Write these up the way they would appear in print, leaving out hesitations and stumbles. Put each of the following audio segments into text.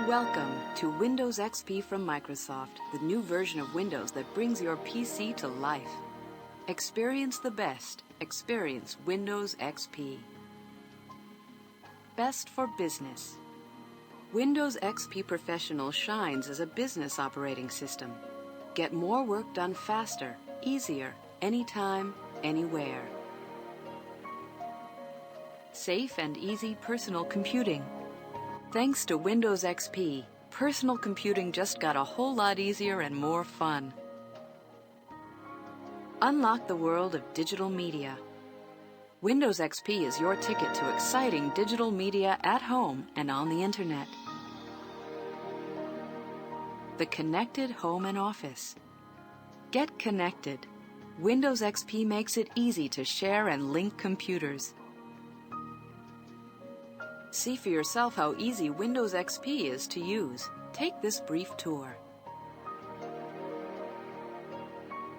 Welcome to Windows XP from Microsoft, the new version of Windows that brings your PC to life. Experience the best. Experience Windows XP. Best for business. Windows XP Professional shines as a business operating system. Get more work done faster, easier, anytime, anywhere. Safe and easy personal computing. Thanks to Windows XP, personal computing just got a whole lot easier and more fun. Unlock the world of digital media. Windows XP is your ticket to exciting digital media at home and on the internet. The connected home and office. Get connected. Windows XP makes it easy to share and link computers. See for yourself how easy Windows XP is to use. Take this brief tour.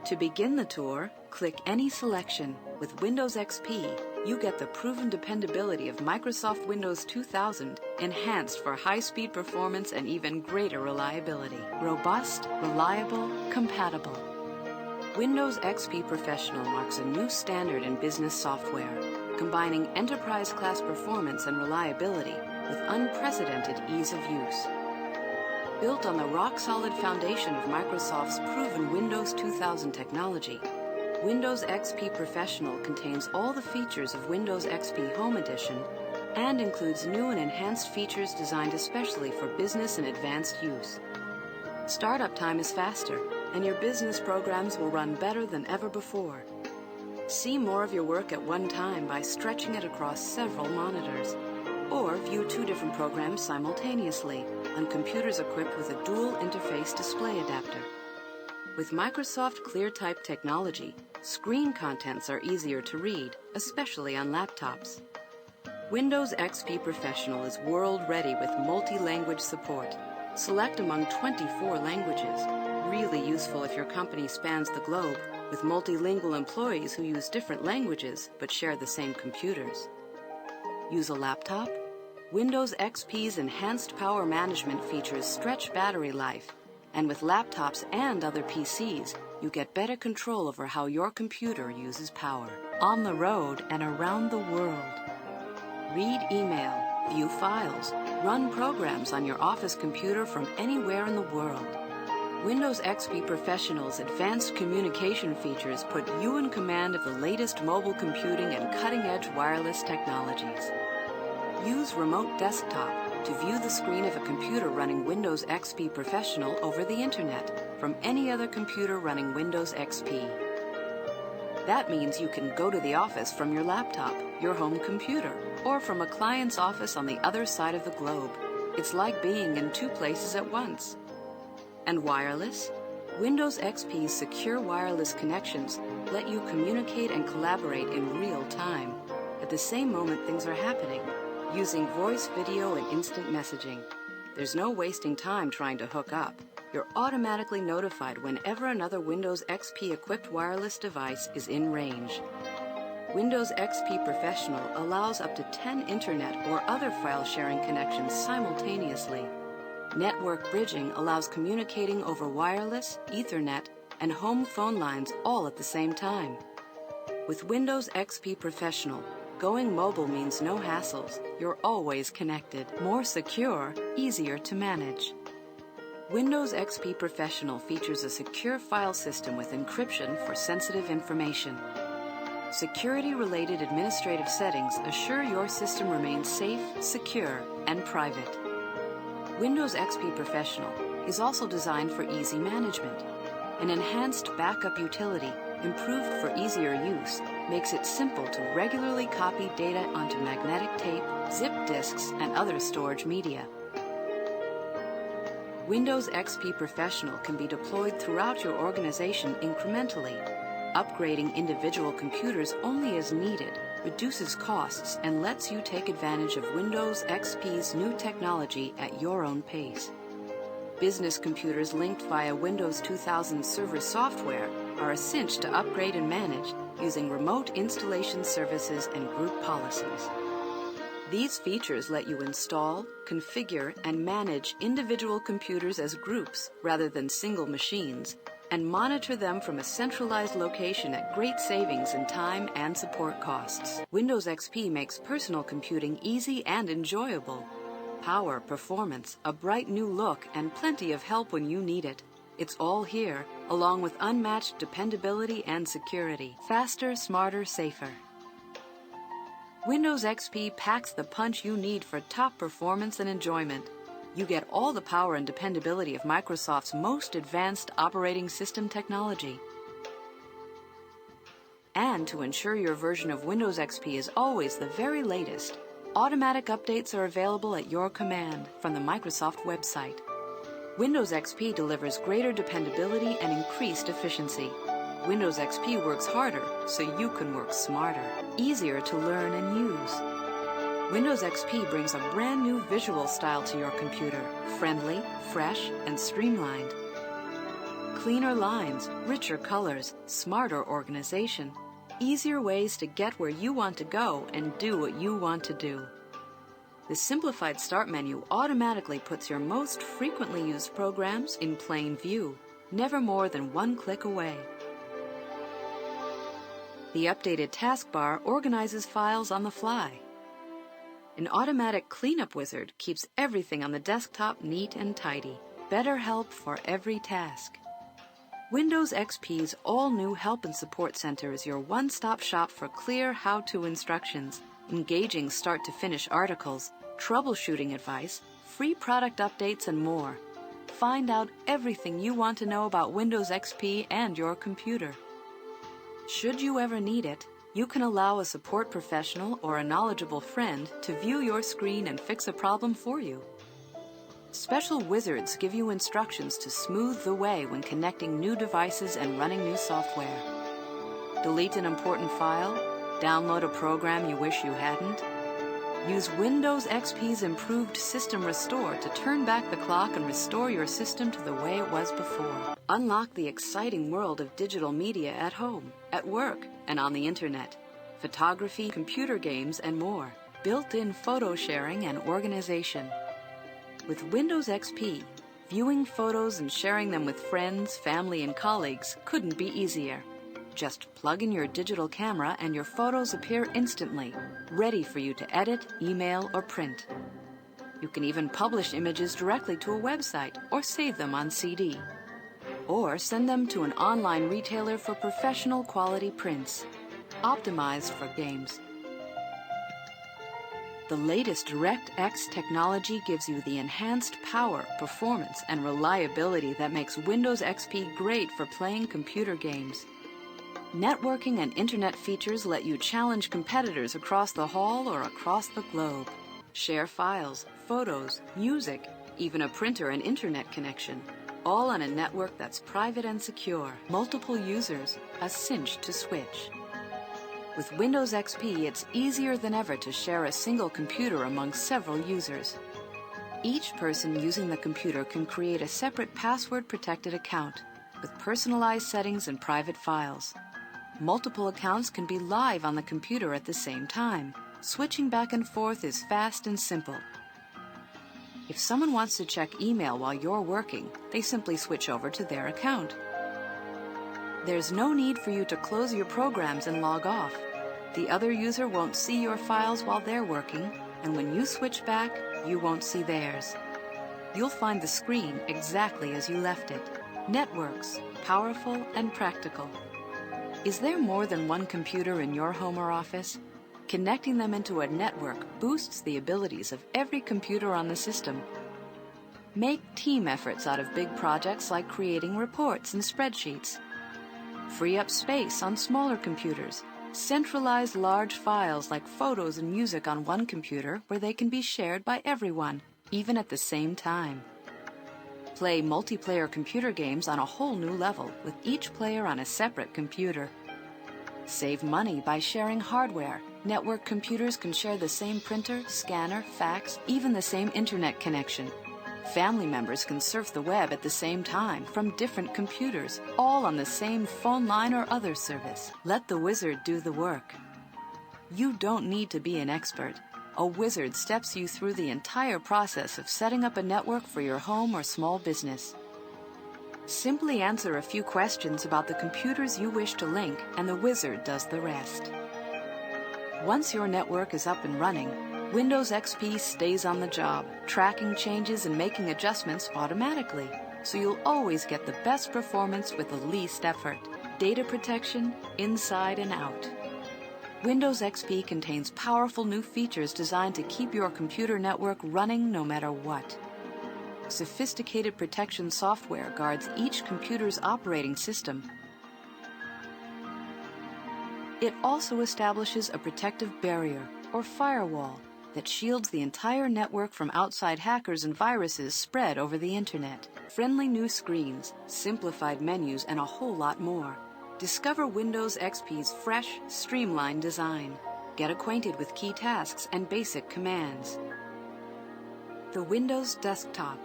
To begin the tour, click any selection. With Windows XP, you get the proven dependability of Microsoft Windows 2000, enhanced for high-speed performance and even greater reliability. Robust, reliable, compatible. Windows XP Professional marks a new standard in business software, combining enterprise-class performance and reliability with unprecedented ease of use. Built on the rock-solid foundation of Microsoft's proven Windows 2000 technology, Windows XP Professional contains all the features of Windows XP Home Edition and includes new and enhanced features designed especially for business and advanced use. Startup time is faster, and your business programs will run better than ever before. See more of your work at one time by stretching it across several monitors, or view two different programs simultaneously on computers equipped with a dual interface display adapter. With Microsoft ClearType technology, screen contents are easier to read, especially on laptops. Windows XP Professional is world-ready with multi-language support. Select among 24 languages. Really useful if your company spans the globe, with multilingual employees who use different languages but share the same computers. Use a laptop? Windows XP's enhanced power management features stretch battery life, and with laptops and other PCs, you get better control over how your computer uses power. On the road and around the world. Read email, view files, run programs on your office computer from anywhere in the world. Windows XP Professional's advanced communication features put you in command of the latest mobile computing and cutting-edge wireless technologies. Use Remote Desktop to view the screen of a computer running Windows XP Professional over the Internet from any other computer running Windows XP. That means you can go to the office from your laptop, your home computer, or from a client's office on the other side of the globe. It's like being in two places at once. And wireless? Windows XP's secure wireless connections let you communicate and collaborate in real time, at the same moment things are happening, using voice, video, and instant messaging. There's no wasting time trying to hook up. You're automatically notified whenever another Windows XP-equipped wireless device is in range. Windows XP Professional allows up to 10 internet or other file-sharing connections simultaneously. Network bridging allows communicating over wireless, Ethernet, and home phone lines all at the same time. With Windows XP Professional, going mobile means no hassles. You're always connected, more secure, easier to manage. Windows XP Professional features a secure file system with encryption for sensitive information. Security-related administrative settings assure your system remains safe, secure, and private. Windows XP Professional is also designed for easy management. An enhanced backup utility, improved for easier use, makes it simple to regularly copy data onto magnetic tape, zip disks, and other storage media. Windows XP Professional can be deployed throughout your organization incrementally. Upgrading individual computers only as needed reduces costs and lets you take advantage of Windows XP's new technology at your own pace. Business computers linked via Windows 2000 server software are a cinch to upgrade and manage using remote installation services and group policies. These features let you install, configure, and manage individual computers as groups rather than single machines, and monitor them from a centralized location at great savings in time and support costs. Windows XP makes personal computing easy and enjoyable. Power, performance, a bright new look, and plenty of help when you need it. It's all here, along with unmatched dependability and security. Faster, smarter, safer. Windows XP packs the punch you need for top performance and enjoyment. You get all the power and dependability of Microsoft's most advanced operating system technology. And to ensure your version of Windows XP is always the very latest, automatic updates are available at your command from the Microsoft website. Windows XP delivers greater dependability and increased efficiency. Windows XP works harder so you can work smarter, easier to learn and use. Windows XP brings a brand new visual style to your computer, friendly, fresh, and streamlined. Cleaner lines, richer colors, smarter organization, easier ways to get where you want to go and do what you want to do. The simplified Start menu automatically puts your most frequently used programs in plain view, never more than one click away. The updated Taskbar organizes files on the fly. An automatic cleanup wizard keeps everything on the desktop neat and tidy. Better help for every task. Windows XP's all-new Help and Support Center is your one-stop shop for clear how-to instructions, engaging start-to-finish articles, troubleshooting advice, free product updates, and more. Find out everything you want to know about Windows XP and your computer. Should you ever need it, you can allow a support professional or a knowledgeable friend to view your screen and fix a problem for you. Special wizards give you instructions to smooth the way when connecting new devices and running new software. Delete an important file? Download a program you wish you hadn't? Use Windows XP's improved System Restore to turn back the clock and restore your system to the way it was before. Unlock the exciting world of digital media at home, at work, and on the internet. Photography, computer games, and more. Built-in photo sharing and organization. With Windows XP, viewing photos and sharing them with friends, family, and colleagues couldn't be easier. Just plug in your digital camera and your photos appear instantly, ready for you to edit, email, or print. You can even publish images directly to a website or save them on CD. Or send them to an online retailer for professional quality prints, optimized for games. The latest DirectX technology gives you the enhanced power, performance, and reliability that makes Windows XP great for playing computer games. Networking and internet features let you challenge competitors across the hall or across the globe. Share files, photos, music, even a printer and internet connection, all on a network that's private and secure. Multiple users, a cinch to switch. With Windows XP, it's easier than ever to share a single computer among several users. Each person using the computer can create a separate password-protected account with personalized settings and private files. Multiple accounts can be live on the computer at the same time. Switching back and forth is fast and simple. If someone wants to check email while you're working, they simply switch over to their account. There's no need for you to close your programs and log off. The other user won't see your files while they're working, and when you switch back, you won't see theirs. You'll find the screen exactly as you left it. Networks, powerful and practical. Is there more than one computer in your home or office? Connecting them into a network boosts the abilities of every computer on the system. Make team efforts out of big projects like creating reports and spreadsheets. Free up space on smaller computers. Centralize large files like photos and music on one computer where they can be shared by everyone, even at the same time. Play multiplayer computer games on a whole new level with each player on a separate computer. Save money by sharing hardware. Network computers can share the same printer, scanner, fax, even the same internet connection. Family members can surf the web at the same time from different computers, all on the same phone line or other service. Let the wizard do the work. You don't need to be an expert. a wizard steps you through the entire process of setting up a network for your home or small business. Simply answer a few questions about the computers you wish to link, and the wizard does the rest. Once your network is up and running, Windows XP stays on the job, tracking changes and making adjustments automatically, so you'll always get the best performance with the least effort. Data protection, inside and out. Windows XP contains powerful new features designed to keep your computer network running no matter what. Sophisticated protection software guards each computer's operating system. It also establishes a protective barrier, or firewall, that shields the entire network from outside hackers and viruses spread over the internet. Friendly new screens, simplified menus, and a whole lot more. Discover Windows XP's fresh, streamlined design. Get acquainted with key tasks and basic commands. The Windows Desktop.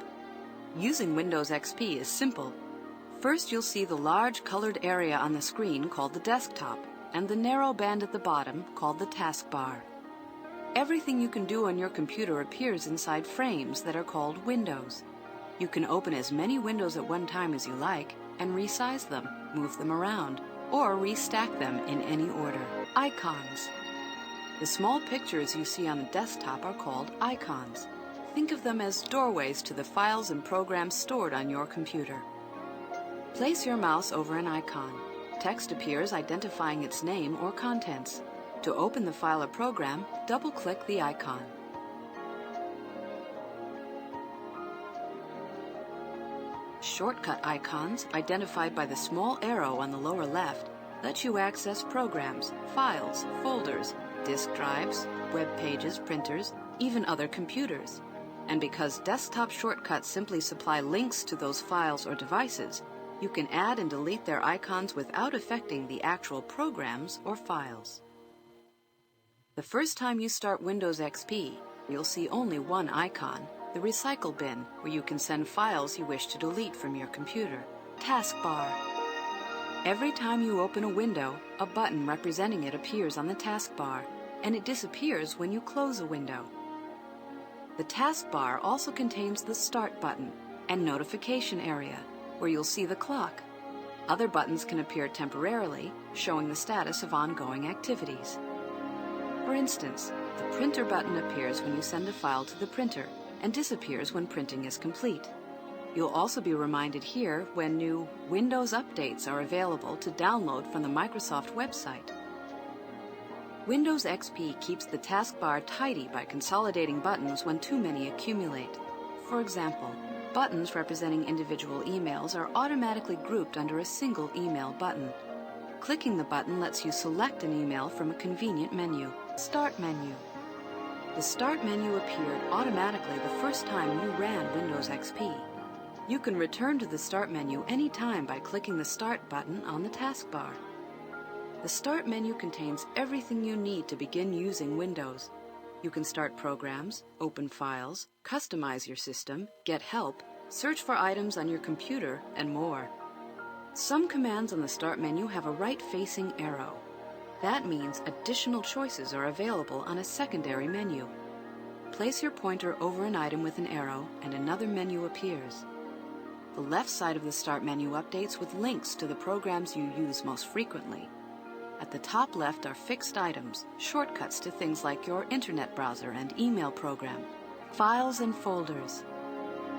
Using Windows XP is simple. First, you'll see the large colored area on the screen called the desktop, and the narrow band at the bottom called the taskbar. Everything you can do on your computer appears inside frames that are called windows. You can open as many windows at one time as you like and resize them, move them around, or restack them in any order. Icons. The small pictures you see on the desktop are called icons. Think of them as doorways to the files and programs stored on your computer. Place your mouse over an icon. Text appears identifying its name or contents. To open the file or program, double-click the icon. Shortcut icons, identified by the small arrow on the lower left, let you access programs, files, folders, disk drives, web pages, printers, even other computers. And because desktop shortcuts simply supply links to those files or devices, you can add and delete their icons without affecting the actual programs or files. The first time you start Windows XP, you'll see only one icon, the recycle bin, where you can send files you wish to delete from your computer. Taskbar. Every time you open a window, a button representing it appears on the taskbar, and it disappears when you close a window. The taskbar also contains the Start button and Notification area, where you'll see the clock. Other buttons can appear temporarily, showing the status of ongoing activities. For instance, the Printer button appears when you send a file to the printer and disappears when printing is complete. You'll also be reminded here when new Windows updates are available to download from the Microsoft website. Windows XP keeps the taskbar tidy by consolidating buttons when too many accumulate. For example, buttons representing individual emails are automatically grouped under a single email button. Clicking the button lets you select an email from a convenient menu. Start menu. The Start menu appeared automatically the first time you ran Windows XP. You can return to the Start menu anytime by clicking the Start button on the taskbar. The Start menu contains everything you need to begin using Windows. You can start programs, open files, customize your system, get help, search for items on your computer, and more. Some commands on the Start menu have a right-facing arrow. That means additional choices are available on a secondary menu. Place your pointer over an item with an arrow, and another menu appears. The left side of the Start menu updates with links to the programs you use most frequently. At the top left are fixed items, shortcuts to things like your internet browser and email program. Files and folders.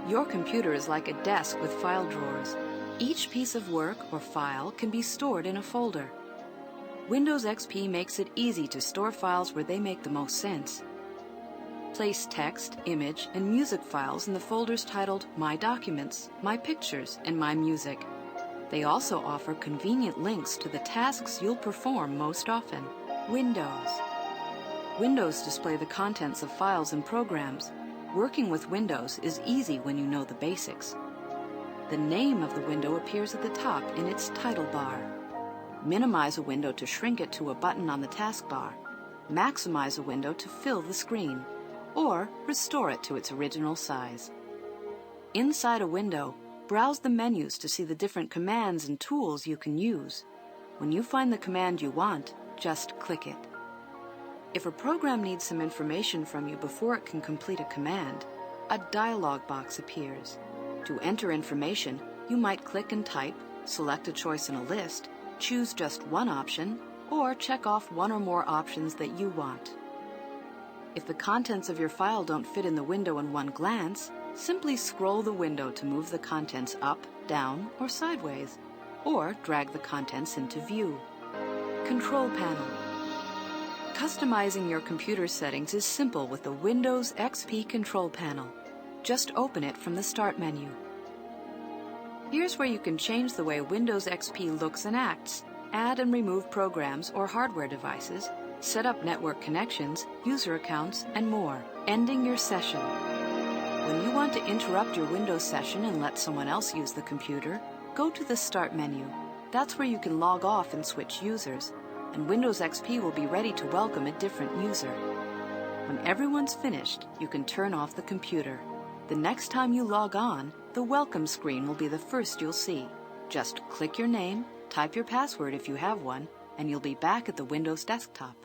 Your computer is like a desk with file drawers. Each piece of work or file can be stored in a folder. Windows XP makes it easy to store files where they make the most sense. Place text, image, and music files in the folders titled My Documents, My Pictures, and My Music. They also offer convenient links to the tasks you'll perform most often. Windows. Windows display the contents of files and programs. Working with Windows is easy when you know the basics. The name of the window appears at the top in its title bar. Minimize a window to shrink it to a button on the taskbar. Maximize a window to fill the screen, or restore it to its original size. Inside a window, browse the menus to see the different commands and tools you can use. When you find the command you want, just click it. If a program needs some information from you before it can complete a command, a dialog box appears. To enter information, you might click and type, select a choice in a list, choose just one option, or check off one or more options that you want. If the contents of your file don't fit in the window in one glance, simply scroll the window to move the contents up, down, or sideways, or drag the contents into view. Control panel. Customizing your computer settings is simple with the Windows XP control panel. Just open it from the Start menu. Here's where you can change the way Windows XP looks and acts, add and remove programs or hardware devices, set up network connections, user accounts, and more. Ending your session. When you want to interrupt your Windows session and let someone else use the computer, go to the Start menu. That's where you can log off and switch users, and Windows XP will be ready to welcome a different user. When everyone's finished, you can turn off the computer. The next time you log on, the welcome screen will be the first you'll see. Just click your name, type your password if you have one, and you'll be back at the Windows desktop.